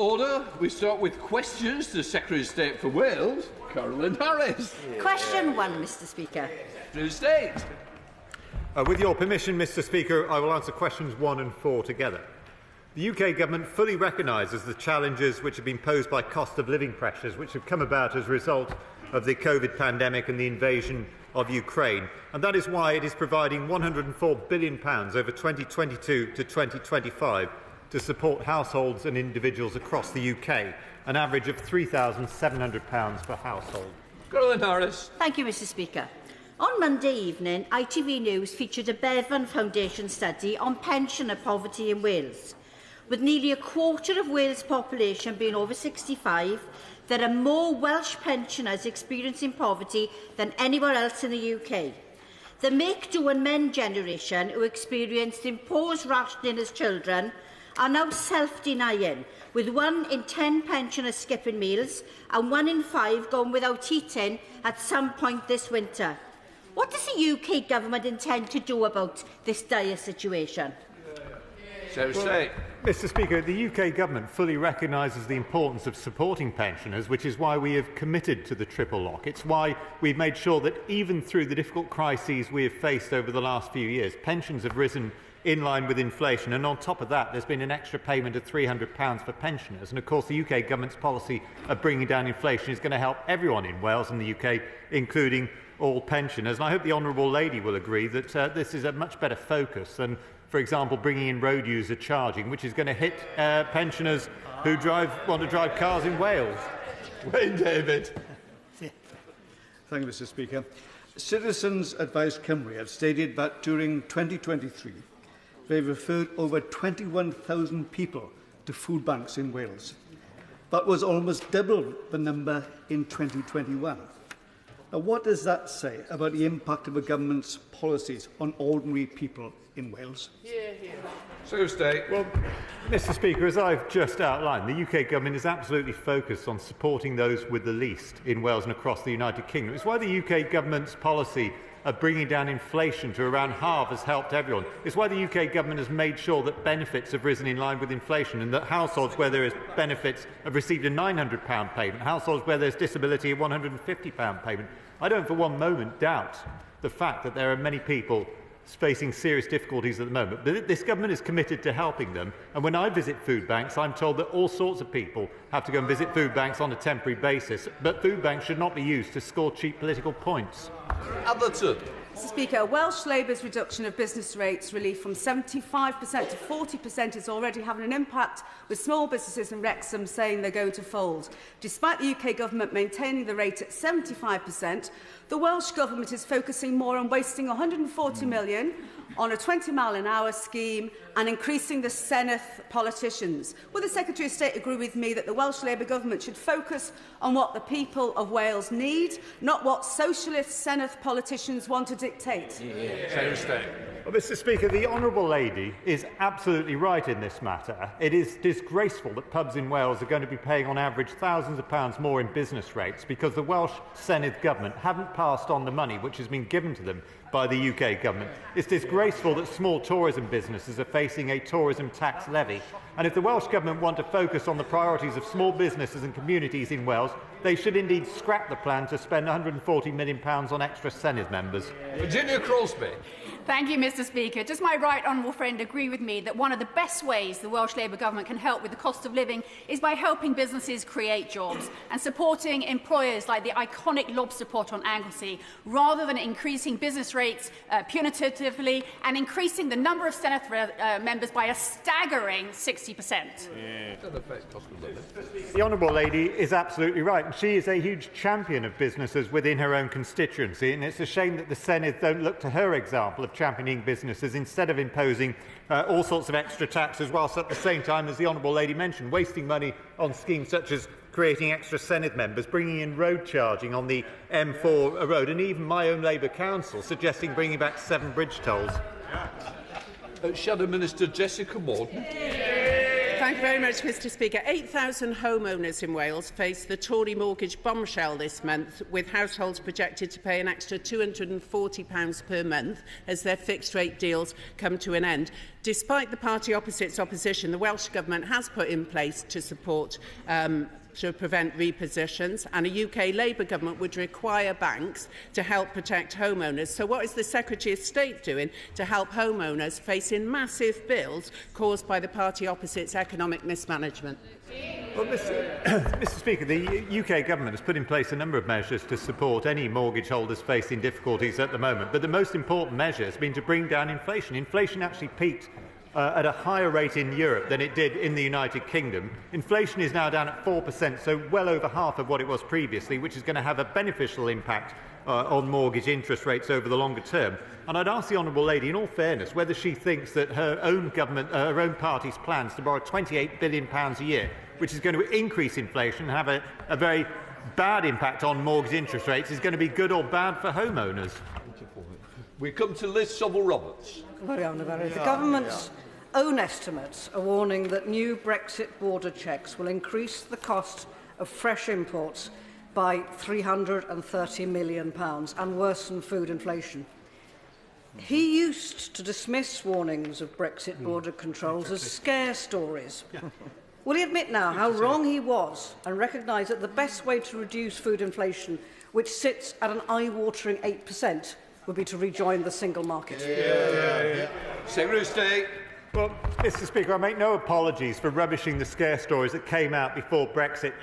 Order. We start with questions to the Secretary of State for Wales, Carolyn Harris. Question 1, Mr Speaker. Secretary of State. With your permission, Mr Speaker, I will answer questions 1 and 4 together. The UK Government fully recognises the challenges which have been posed by cost of living pressures which have come about as a result of the COVID pandemic and the invasion of Ukraine, and that is why it is providing £104 billion over 2022 to 2025 to support households and individuals across the UK, an average of £3,700 per household. Carolyn Harris. Thank you, Mr Speaker. On Monday evening, ITV News featured a Bevan Foundation study on pensioner poverty in Wales. With nearly a quarter of Wales' population being over 65, there are more Welsh pensioners experiencing poverty than anywhere else in the UK. The make-do and men generation who experienced imposed rationing as children are now self-denying, with 1 in 10 pensioners skipping meals and 1 in 5 going without eating at some point this winter. What does the UK Government intend to do about this dire situation? Mr Speaker, the UK Government fully recognises the importance of supporting pensioners, which is why we have committed to the triple lock. It's why we've made sure that even through the difficult crises we have faced over the last few years, pensions have risen in line with inflation, and on top of that there's been an extra payment of £300 for pensioners. And of course the UK Government's policy of bringing down inflation is going to help everyone in Wales and the UK, including all pensioners. And I hope the Honourable Lady will agree that this is a much better focus than, for example, bringing in road user charging, which is going to hit pensioners who want to drive cars in Wales. Wayne David. Thank you, Mr Speaker. Citizens Advice Cymru have stated that during 2023 they referred over 21,000 people to food banks in Wales. That was almost double the number in 2021. Now, what does that say about the impact of the government's policies on ordinary people in Wales? Secretary of State. Well, Mr Speaker, as I've just outlined, the UK Government is absolutely focused on supporting those with the least in Wales and across the United Kingdom. It's why the UK Government's policy of bringing down inflation to around half has helped everyone. It's why the UK Government has made sure that benefits have risen in line with inflation, and that households where there is benefits have received a £900 payment, households where there's disability a £150 payment. I don't for one moment doubt the fact that there are many people facing serious difficulties at the moment, but this government is committed to helping them. And when I visit food banks, I'm told that all sorts of people have to go and visit food banks on a temporary basis, but food banks should not be used to score cheap political points. Atherton. Mr Speaker, Welsh Labour's reduction of business rates relief from 75% to 40% is already having an impact, with small businesses in Wrexham saying they're going to fold. Despite the UK Government maintaining the rate at 75%, the Welsh Government is focusing more on wasting £140 million on a 20-mile-an-hour scheme and increasing the Senedd politicians. Will the Secretary of State agree with me that the Welsh Labour Government should focus on what the people of Wales need, not what socialist Senedd politicians want to dictate? Secretary of State. Well, Mr Speaker, the Honourable Lady is absolutely right in this matter. It is disgraceful that pubs in Wales are going to be paying on average thousands of pounds more in business rates because the Welsh Senedd Government haven't passed on the money which has been given to them by the UK Government. It's disgraceful that small tourism businesses are facing a tourism tax levy. And if the Welsh Government want to focus on the priorities of small businesses and communities in Wales, they should indeed scrap the plan to spend £140 million on extra Senedd members. Virginia Crosbie. Thank you, Mr Speaker. Does my right honourable friend agree with me that one of the best ways the Welsh Labour Government can help with the cost of living is by helping businesses create jobs and supporting employers like the iconic lobster pot on Anglesey, rather than increasing business rates punitively and increasing the number of Senedd members by a staggering 60%? The Honourable Lady is absolutely right. She is a huge champion of businesses within her own constituency, and it's a shame that the Senedd don't look to her example of championing businesses instead of imposing all sorts of extra taxes, whilst at the same time, as the Honourable Lady mentioned, wasting money on schemes such as creating extra Senedd members, bringing in road charging on the M4 road, and even my own Labour Council suggesting bringing back 7 bridge tolls. Shadow Minister Jessica Morden. Thank you very much, Mr Speaker. 8,000 homeowners in Wales face the Tory mortgage bombshell this month, with households projected to pay an extra £240 per month as their fixed-rate deals come to an end. Despite the party opposite's opposition, the Welsh Government has put in place to support to prevent repossessions, and a UK Labour government would require banks to help protect homeowners. So what is the Secretary of State doing to help homeowners facing massive bills caused by the party opposite's economic mismanagement? Well, Mr Speaker, the UK government has put in place a number of measures to support any mortgage holders facing difficulties at the moment, but the most important measure has been to bring down inflation. Inflation actually peaked at a higher rate in Europe than it did in the United Kingdom. Inflation is now down at 4%, so well over half of what it was previously, which is going to have a beneficial impact on mortgage interest rates over the longer term. And I'd ask the Honourable Lady, in all fairness, whether she thinks that her own government, her own party's plans to borrow £28 billion a year, which is going to increase inflation and have a very bad impact on mortgage interest rates, is going to be good or bad for homeowners. We come to Liz Saville-Roberts. The government's own estimates are warning that new Brexit border checks will increase the cost of fresh imports by £330 million and worsen food inflation. He used to dismiss warnings of Brexit border controls as scare stories. Will he admit now how wrong he was and recognise that the best way to reduce food inflation, which sits at an eye-watering 8%, would be to rejoin the single market? Secretary of State. Well, Mr Speaker, I make no apologies for rubbishing the scare stories that came out before Brexit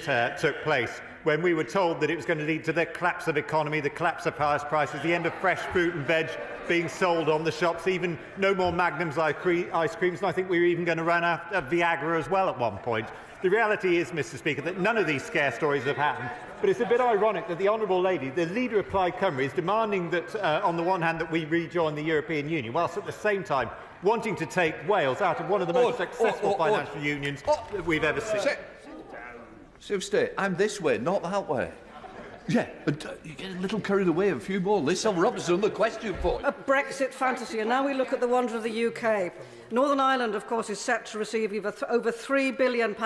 took place, when we were told that it was going to lead to the collapse of economy, the collapse of house prices, the end of fresh fruit and veg being sold on the shops, even no more Magnum's ice creams, and I think we were even going to run out of Viagra as well at one point. The reality is, Mr Speaker, that none of these scare stories have happened, but it's a bit ironic that the Honourable Lady, the leader of Plaid Cymru, is demanding that, on the one hand, that we rejoin the European Union, whilst at the same time wanting to take Wales out of one of the most successful financial unions that we've ever seen. Secretary of State, I'm this way, not that way. Yeah, but you get a little carried away. A few more. Liz Saville-Roberts, another question for you. A Brexit fantasy, and now we look at the wonder of the UK. Northern Ireland, of course, is set to receive over £3 billion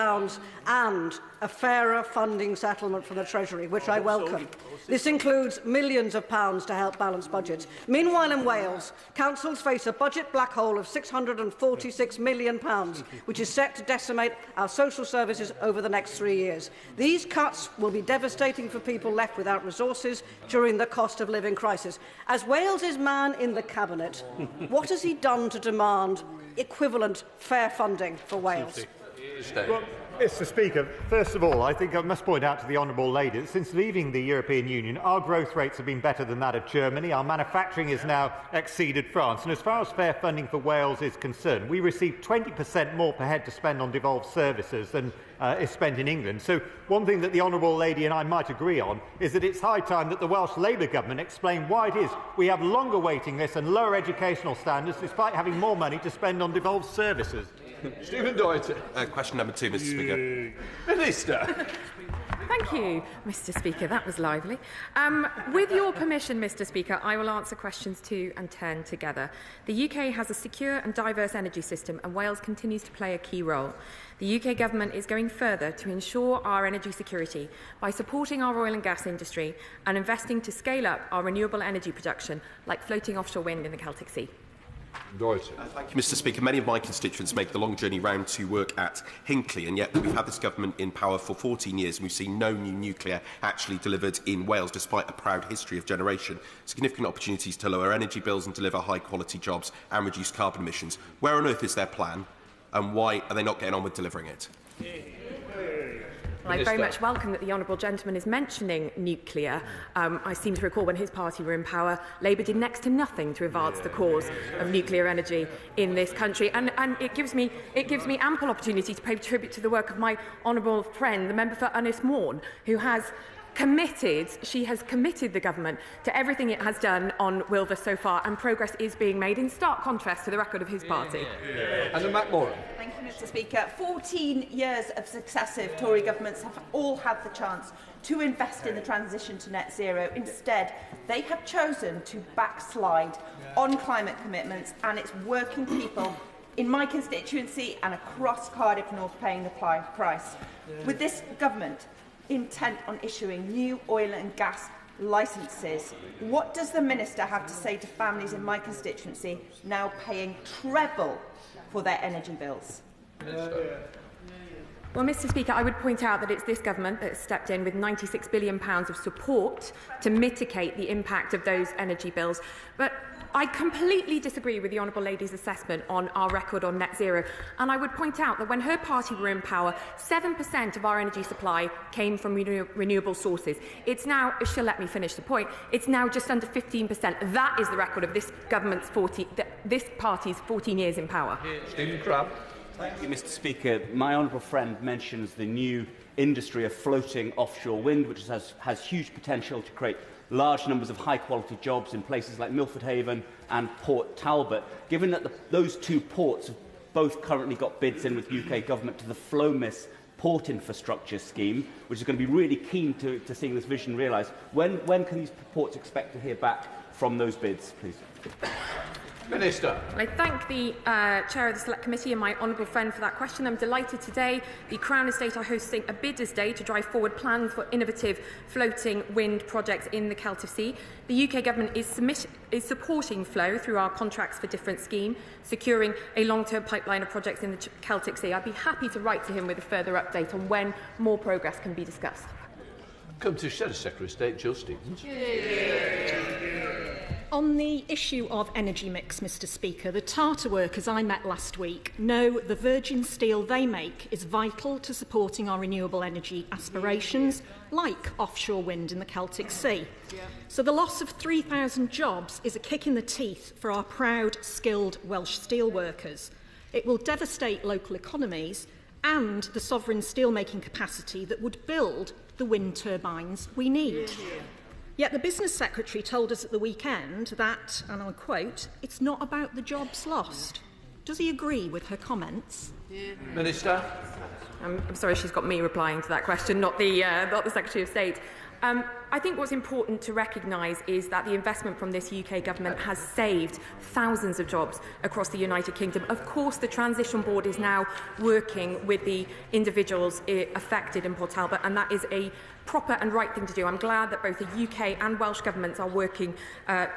and a fairer funding settlement from the Treasury, which I welcome. This includes millions of pounds to help balance budgets. Meanwhile, in Wales, councils face a budget black hole of £646 million, which is set to decimate our social services over the next 3 years. These cuts will be devastating for people left without resources during the cost of living crisis. As Wales's man in the Cabinet, what has he done to demand equivalent fair funding for Wales? Well, Mr Speaker, first of all, I think I must point out to the Honourable Lady that since leaving the European Union, our growth rates have been better than that of Germany. Our manufacturing has now exceeded France. And as far as fair funding for Wales is concerned, we receive 20% more per head to spend on devolved services than is spent in England. So one thing that the Honourable Lady and I might agree on is that it's high time that the Welsh Labour government explain why it is we have longer waiting lists and lower educational standards despite having more money to spend on devolved services. Stephen Doherty. Question number 2, Mr Speaker. Minister. Thank you, Mr Speaker. That was lively. With your permission, Mr Speaker, I will answer questions 2 and 10 together. The UK has a secure and diverse energy system, and Wales continues to play a key role. The UK government is going further to ensure our energy security by supporting our oil and gas industry and investing to scale up our renewable energy production, like floating offshore wind in the Celtic Sea. Thank you, Mr Speaker. Many of my constituents make the long journey round to work at Hinckley, and yet we've had this government in power for 14 years and we've seen no new nuclear actually delivered in Wales, despite a proud history of generation. Significant opportunities to lower energy bills and deliver high-quality jobs and reduce carbon emissions. Where on earth is their plan, and why are they not getting on with delivering it? I very much welcome that the honourable gentleman is mentioning nuclear. I seem to recall when his party were in power, Labour did next to nothing to advance the cause of nuclear energy in this country. And it gives me ample opportunity to pay tribute to the work of my honourable friend, the member for Ynys Morden, who has committed the government to everything it has done on Wilver so far, and progress is being made in stark contrast to the record of his party. And the Matt Moran. Thank you, Mr Speaker. 14 years of successive Tory governments have all had the chance to invest in the transition to net zero. Instead, they have chosen to backslide on climate commitments, and it's working people in my constituency and across Cardiff North paying the price. With this government intent on issuing new oil and gas licences, what does the Minister have to say to families in my constituency now paying treble for their energy bills? Well, Mr Speaker, I would point out that it's this government that has stepped in with £96 billion of support to mitigate the impact of those energy bills. But I completely disagree with the Honourable Lady's assessment on our record on net zero. And I would point out that when her party were in power, 7% of our energy supply came from renewable sources. It's now, she'll let me finish the point, it's now just under 15%. That is the record of this government's this party's 14 years in power. Stephen Crabb. Thank you, Mr Speaker. My honourable friend mentions the new industry of floating offshore wind, which has huge potential to create large numbers of high-quality jobs in places like Milford Haven and Port Talbot. Given that those two ports have both currently got bids in with UK government to the FLOMIS port infrastructure scheme, which is going to be really keen to seeing this vision realised, when can these ports expect to hear back from those bids, please? Minister. I thank the Chair of the Select Committee and my honourable friend for that question. I'm delighted today the Crown Estate are hosting a bidders' day to drive forward plans for innovative floating wind projects in the Celtic Sea. The UK Government is supporting Flow through our Contracts for Difference scheme, securing a long-term pipeline of projects in the Celtic Sea. I'd be happy to write to him with a further update on when more progress can be discussed. Come to Shadow Secretary of State, Joe Stevens. On the issue of energy mix, Mr Speaker, the Tata workers I met last week know the virgin steel they make is vital to supporting our renewable energy aspirations, like offshore wind in the Celtic Sea. So the loss of 3,000 jobs is a kick in the teeth for our proud, skilled Welsh steel workers. It will devastate local economies and the sovereign steel-making capacity that would build the wind turbines we need. Yet the Business Secretary told us at the weekend that, and I quote, it's not about the jobs lost. Does he agree with her comments? Minister. I'm sorry, she's got me replying to that question, not the Secretary of State. I think what's important to recognise is that the investment from this UK government has saved thousands of jobs across the United Kingdom. Of course, the Transition Board is now working with the individuals affected in Port Talbot, and that is a proper and right thing to do. I'm glad that both the UK and Welsh governments are working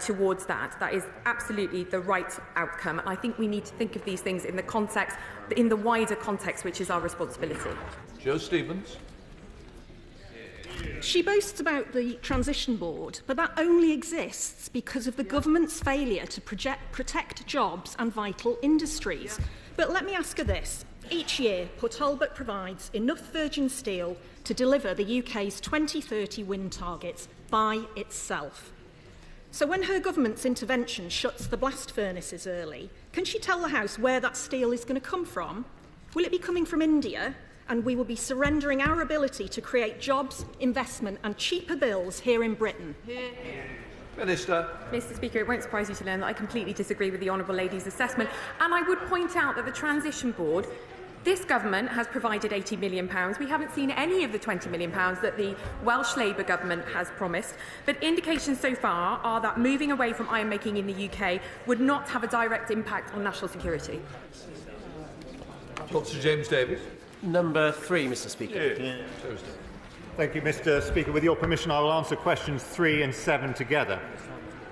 towards that. That is absolutely the right outcome. And I think we need to think of these things in the wider context, which is our responsibility. Joe Stevens. She boasts about the Transition Board, but that only exists because of the government's failure to protect jobs and vital industries. But let me ask her this. Each year, Port Talbot provides enough virgin steel to deliver the UK's 2030 wind targets by itself. So when her government's intervention shuts the blast furnaces early, can she tell the House where that steel is going to come from? Will it be coming from India? And we will be surrendering our ability to create jobs, investment and cheaper bills here in Britain. Minister. Mr Speaker, it won't surprise you to learn that I completely disagree with the Honourable Lady's assessment. And I would point out that the Transition Board, this government has provided £80 million. We haven't seen any of the £20 million that the Welsh Labour government has promised. But indications so far are that moving away from iron making in the UK would not have a direct impact on national security. Dr. James Davies. Number 3, Mr Speaker. Thank you, Mr Speaker. With your permission, I will answer questions 3 and 7 together.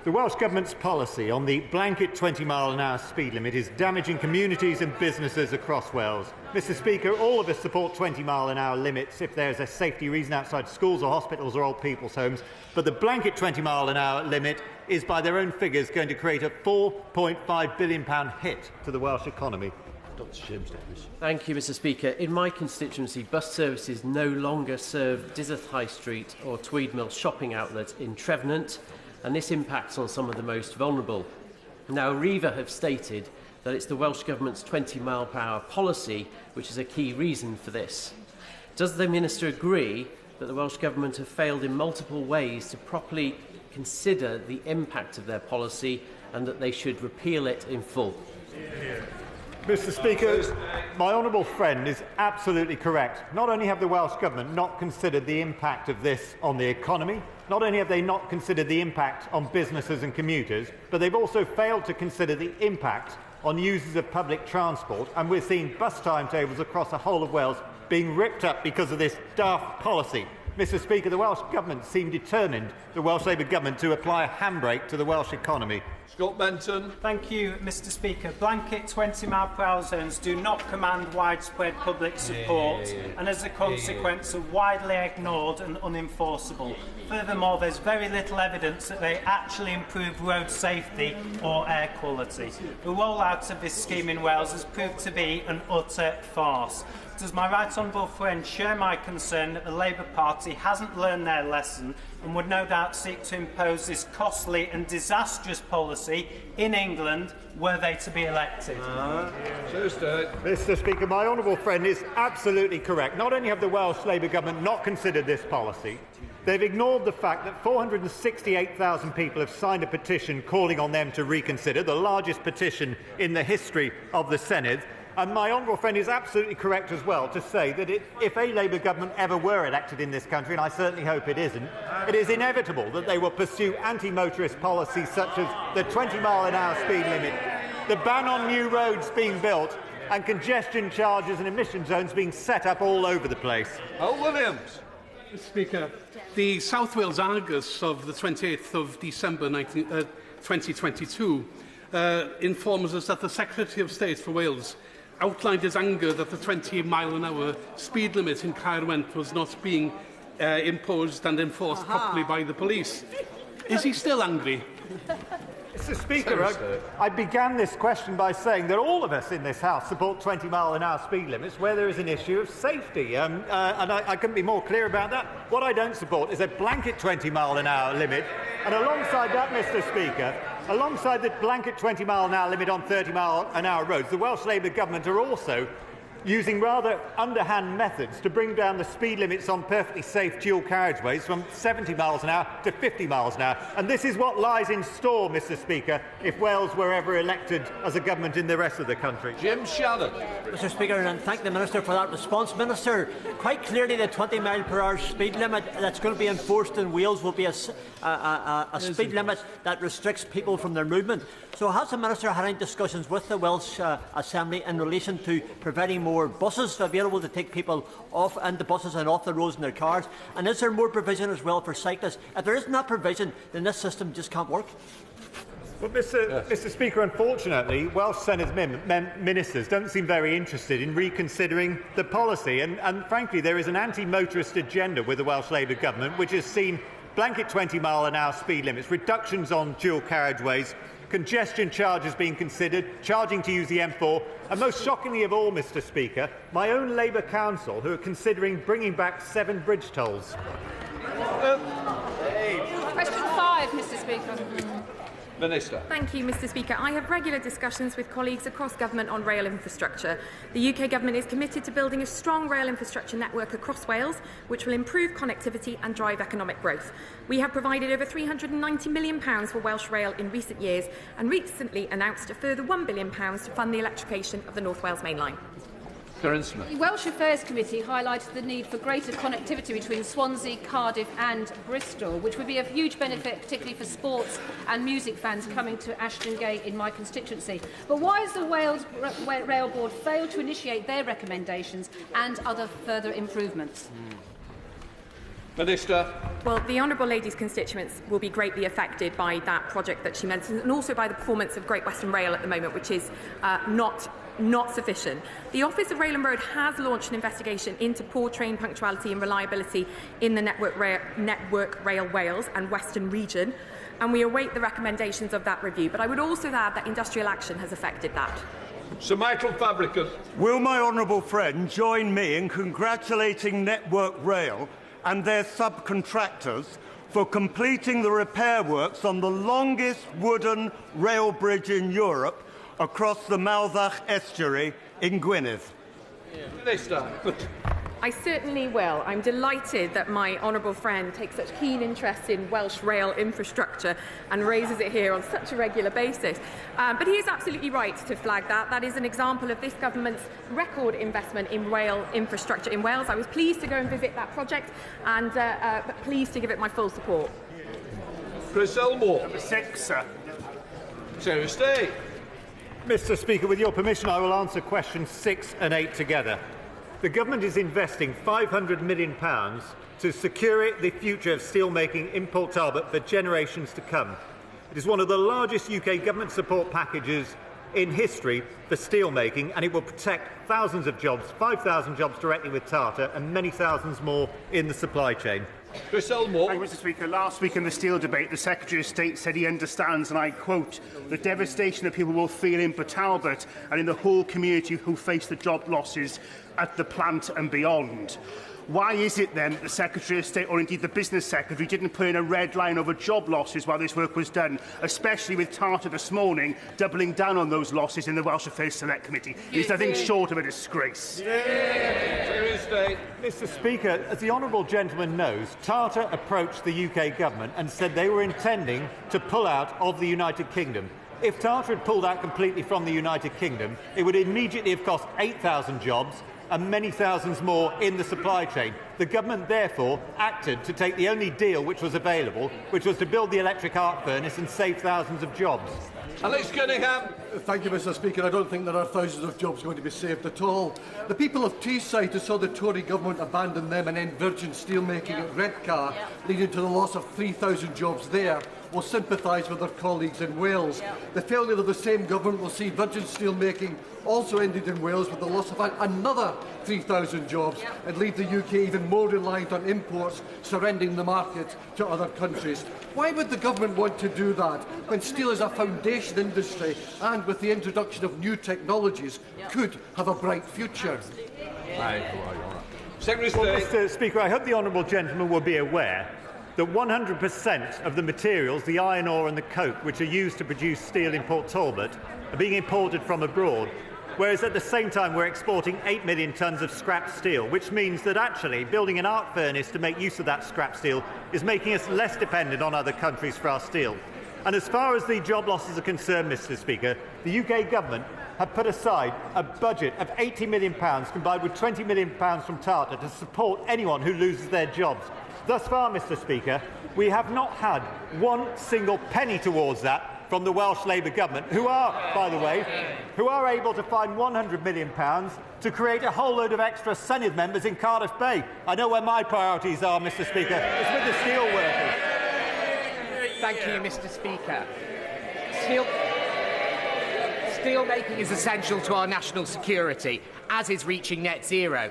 The Welsh Government's policy on the blanket 20-mile-an-hour speed limit is damaging communities and businesses across Wales. Mr Speaker, all of us support 20-mile-an-hour limits if there's a safety reason outside schools or hospitals or old people's homes, but the blanket 20-mile-an-hour limit is, by their own figures, going to create a £4.5 billion hit to the Welsh economy. Dr. James Davies. Thank you, Mr Speaker. In my constituency, bus services no longer serve Dizzard High Street or Tweed Mill shopping outlet in Trevenant, and this impacts on some of the most vulnerable. Now, Arriva have stated that it's the Welsh Government's 20-mile-per-hour policy which is a key reason for this. Does the Minister agree that the Welsh Government have failed in multiple ways to properly consider the impact of their policy and that they should repeal it in full? Mr Speaker, my honourable friend is absolutely correct. Not only have the Welsh Government not considered the impact of this on the economy, not only have they not considered the impact on businesses and commuters, but they've also failed to consider the impact on users of public transport, and we're seeing bus timetables across the whole of Wales being ripped up because of this daft policy. Mr Speaker, the Welsh Government seem determined, the Welsh Labour Government, to apply a handbrake to the Welsh economy. Scott Benton. Thank you, Mr Speaker. Blanket 20-mile-per-hour zones do not command widespread public support and as a consequence are widely ignored and unenforceable. Furthermore, there's very little evidence that they actually improve road safety or air quality. The rollout of this scheme in Wales has proved to be an utter farce. Does my right honourable friend share my concern that the Labour Party hasn't learned their lesson and would no doubt seek to impose this costly and disastrous policy in England were they to be elected? Mr Speaker, my honourable friend is absolutely correct. Not only have the Welsh Labour Government not considered this policy, they've ignored the fact that 468,000 people have signed a petition calling on them to reconsider, the largest petition in the history of the Senedd. And my honourable friend is absolutely correct as well to say that if a Labour government ever were elected in this country, and I certainly hope it isn't, it is inevitable that they will pursue anti-motorist policies such as the 20-mile-an-hour speed limit, the ban on new roads being built, and congestion charges and emission zones being set up all over the place. Al Williams. Mr Speaker, the South Wales Argus of the 28th of December 2022 informs us that the Secretary of State for Wales outlined his anger that the 20-mile-an-hour speed limit in Caerphilly was not being imposed and enforced properly by the police. Is he still angry? Mr Speaker, I began this question by saying that all of us in this House support 20-mile-an-hour speed limits where there is an issue of safety, and I couldn't be more clear about that. What I don't support is a blanket 20-mile-an-hour limit, and alongside that, Mr Speaker, alongside the blanket 20-mile-an-hour limit on 30-mile-an-hour roads, the Welsh Labour Government are also using rather underhand methods to bring down the speed limits on perfectly safe dual carriageways from 70 miles an hour to 50 miles an hour. And this is what lies in store, Mr Speaker, if Wales were ever elected as a government in the rest of the country. Jim Shannon. Mr Speaker, and thank the Minister for that response. Minister, quite clearly the 20-mile-per-hour speed limit that's going to be enforced in Wales will be a speed limit that restricts people from their movement. So has the Minister had any discussions with the Welsh Assembly in relation to providing more buses available to take people off and the buses and off the roads in their cars? And is there more provision as well for cyclists? If there isn't that provision, then this system just can't work. Well, Mr Speaker, unfortunately, Welsh Senedd ministers don't seem very interested in reconsidering the policy. And frankly, there is an anti-motorist agenda with the Welsh Labour Government, which has seen blanket 20-mile-an-hour speed limits, reductions on dual carriageways, congestion charges being considered, charging to use the M4, and most shockingly of all, Mr Speaker, my own Labour council, who are considering bringing back 7 bridge tolls. Question 5, Mr Speaker. Minister. Thank you, Mr Speaker. I have regular discussions with colleagues across government on rail infrastructure. The UK Government is committed to building a strong rail infrastructure network across Wales, which will improve connectivity and drive economic growth. We have provided over £390 million for Welsh Rail in recent years and recently announced a further £1 billion to fund the electrification of the North Wales Main Line. The Welsh Affairs Committee highlighted the need for greater connectivity between Swansea, Cardiff and Bristol, which would be of huge benefit, particularly for sports and music fans coming to Ashton Gate in my constituency. But why has the Wales Rail Board failed to initiate their recommendations and other further improvements? Minister. Well, the Honourable Lady's constituents will be greatly affected by that project that she mentioned, and also by the performance of Great Western Rail at the moment, which is not sufficient. The Office of Rail and Road has launched an investigation into poor train punctuality and reliability in the Network Rail Wales and Western region, and we await the recommendations of that review. But I would also add that industrial action has affected that. Sir Michael Fabricant. Will my honourable friend join me in congratulating Network Rail and their subcontractors for completing the repair works on the longest wooden rail bridge in Europe across the Malddach estuary in Gwynedd? Minister. I certainly will. I'm delighted that my honourable friend takes such keen interest in Welsh rail infrastructure and raises it here on such a regular basis. But he is absolutely right to flag that. That is an example of this government's record investment in rail infrastructure in Wales. I was pleased to go and visit that project and pleased to give it my full support. Chris Elmore. Number 6, sir. Secretary of State. Mr. Speaker, with your permission, I will answer questions 6 and 8 together. The government is investing £500 million to secure the future of steelmaking in Port Talbot for generations to come. It is one of the largest UK government support packages in history for steelmaking, and it will protect thousands of jobs, 5,000 jobs directly with Tata and many thousands more in the supply chain. Chris Elmore. Thank you, Mr. Speaker. Last week in the steel debate, the Secretary of State said he understands, and I quote, the devastation that people will feel in Port Talbot and in the whole community who face the job losses at the plant and beyond. Why is it then that the Secretary of State, or indeed the Business Secretary, didn't put in a red line over job losses while this work was done, especially with Tata this morning doubling down on those losses in the Welsh Affairs Select Committee? It's nothing short of a disgrace. Mr. Speaker, as the honourable gentleman knows, Tata approached the UK government and said they were intending to pull out of the United Kingdom. If Tata had pulled out completely from the United Kingdom, it would immediately have cost 8,000 jobs and many thousands more in the supply chain. The government, therefore, acted to take the only deal which was available, which was to build the electric arc furnace and save thousands of jobs. Alex Cunningham. Thank you, Mr. Speaker. I don't think there are thousands of jobs going to be saved at all. The people of Teesside who saw the Tory government abandon them and end Virgin steelmaking at Redcar, leading to the loss of 3,000 jobs there, will sympathise with their colleagues in Wales. The failure of the same government will see Virgin steelmaking also ended in Wales with the loss of another 3,000 jobs and leave the UK even more reliant on imports, surrendering the market to other countries. Why would the government want to do that when steel is a foundation industry and, with the introduction of new technologies, could have a bright future? Mr. Speaker, I hope the honourable gentleman will be aware that 100% of the materials, the iron ore and the coke, which are used to produce steel in Port Talbot, are being imported from abroad, whereas at the same time we're exporting 8 million tonnes of scrap steel, which means that actually building an arc furnace to make use of that scrap steel is making us less dependent on other countries for our steel. And as far as the job losses are concerned, Mr. Speaker, the UK government have put aside a budget of £80 million combined with £20 million from Tata to support anyone who loses their jobs. Thus far, Mr. Speaker, we have not had one single penny towards that from the Welsh Labour government, who are, by the way, able to find £100 million to create a whole load of extra Senedd members in Cardiff Bay. I know where my priorities are, Mr. Speaker. It's with the steel workers. Thank you, Mr. Speaker. Steelmaking is essential to our national security, as is reaching net zero.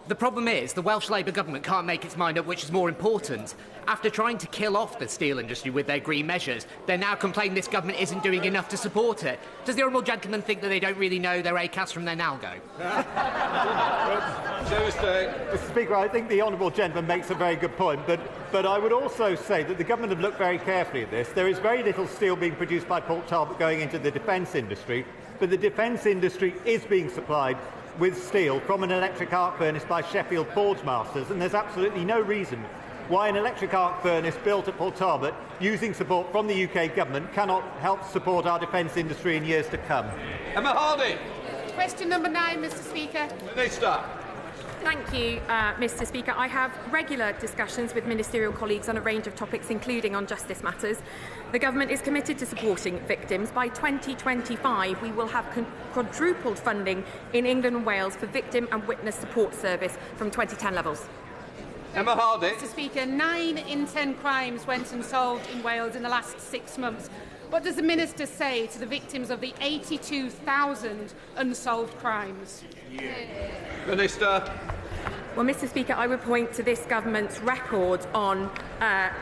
The problem is the Welsh Labour government can't make its mind up which is more important. After trying to kill off the steel industry with their green measures, they're now complaining this government isn't doing enough to support it. Does the honourable gentleman think that they don't really know their ACAS from their Nalgo? Mr. Speaker, I think the honourable gentleman makes a very good point, but I would also say that the government have looked very carefully at this. There is very little steel being produced by Port Talbot going into the defence industry, but the defence industry is being supplied with steel from an electric arc furnace by Sheffield Forgemasters, and there's absolutely no reason why an electric arc furnace built at Port Talbot, using support from the UK government, cannot help support our defence industry in years to come. Emma Hardy. Question number 9, Mr. Speaker. Minister. Thank you, Mr. Speaker. I have regular discussions with ministerial colleagues on a range of topics, including on justice matters. The government is committed to supporting victims. By 2025, we will have quadrupled funding in England and Wales for victim and witness support service from 2010 levels. Emma Hardy. Mr. Speaker, 9 in 10 crimes went unsolved in Wales in the last 6 months. What does the Minister say to the victims of the 82,000 unsolved crimes? Minister. Well, Mr. Speaker, I would point to this government's record on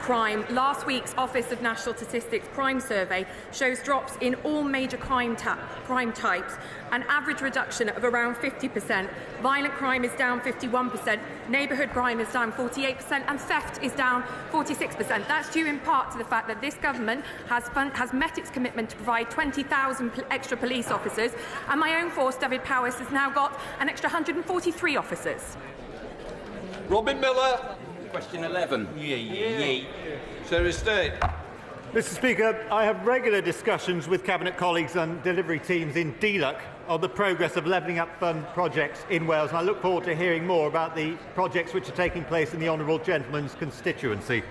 crime. Last week's Office of National Statistics crime survey shows drops in all major crime types, an average reduction of around 50%. Violent crime is down 51%, neighbourhood crime is down 48%, and theft is down 46%. That's due in part to the fact that this government has met its commitment to provide 20,000 extra police officers, and my own force, David Powys, has now got an extra 143 officers. Robin Miller. Question 11. Secretary of State. Mr. Speaker, I have regular discussions with Cabinet colleagues and delivery teams in DLUC on the progress of Levelling Up Fund projects in Wales, and I look forward to hearing more about the projects which are taking place in the honourable gentleman's constituency.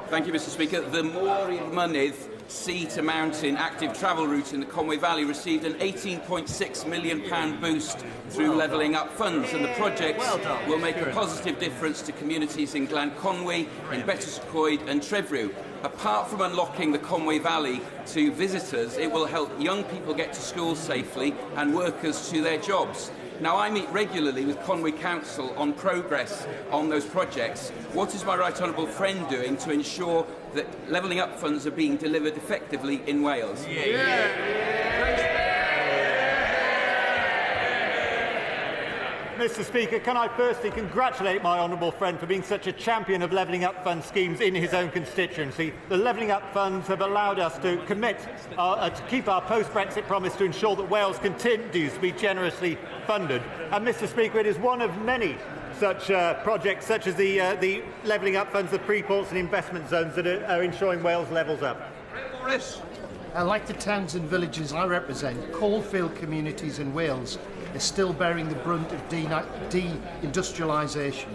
Thank you, Mr. Speaker. The Meirionnydd sea to mountain active travel route in the Conway Valley received an £18.6 million boost through levelling up funds, and the projects will make a positive difference to communities in Glanconwy, in Betws-y-Coed and Treftryw. Apart from unlocking the Conway Valley to visitors, it will help young people get to school safely and workers to their jobs. Now, I meet regularly with Conway Council on progress on those projects. What is my right honourable friend doing to ensure that levelling up funds are being delivered effectively in Wales? Mr. Speaker, can I firstly congratulate my honourable friend for being such a champion of levelling up fund schemes in his own constituency. The levelling up funds have allowed us to commit to keep our post-Brexit promise to ensure that Wales continues to be generously funded. And Mr. Speaker, it is one of many such projects, such as the levelling up funds, the pre-ports and investment zones that are ensuring Wales levels up. Like the towns and villages I represent, coalfield communities in Wales are still bearing the brunt of deindustrialisation.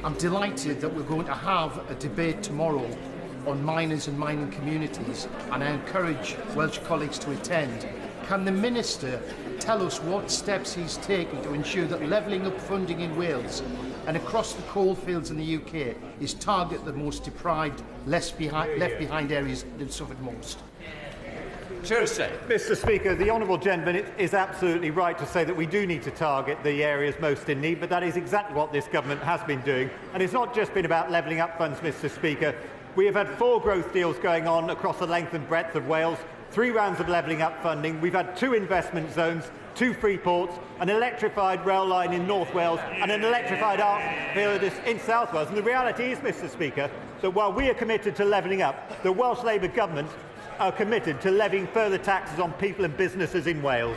I'm delighted that we're going to have a debate tomorrow on miners and mining communities, and I encourage Welsh colleagues to attend. Can the Minister tell us what steps he's taking to ensure that levelling up funding in Wales and across the coalfields in the UK is targeted the most deprived, left behind areas that have suffered most? Mr. Speaker, the honourable gentleman is absolutely right to say that we do need to target the areas most in need, but that is exactly what this government has been doing. And it's not just been about levelling up funds, Mr. Speaker. We have had 4 growth deals going on across the length and breadth of Wales, 3 rounds of levelling up funding. We've had 2 investment zones, 2 free ports, an electrified rail line in North Wales and an electrified arc field in South Wales. And the reality is, Mr. Speaker, that while we are committed to levelling up, the Welsh Labour government are committed to levying further taxes on people and businesses in Wales.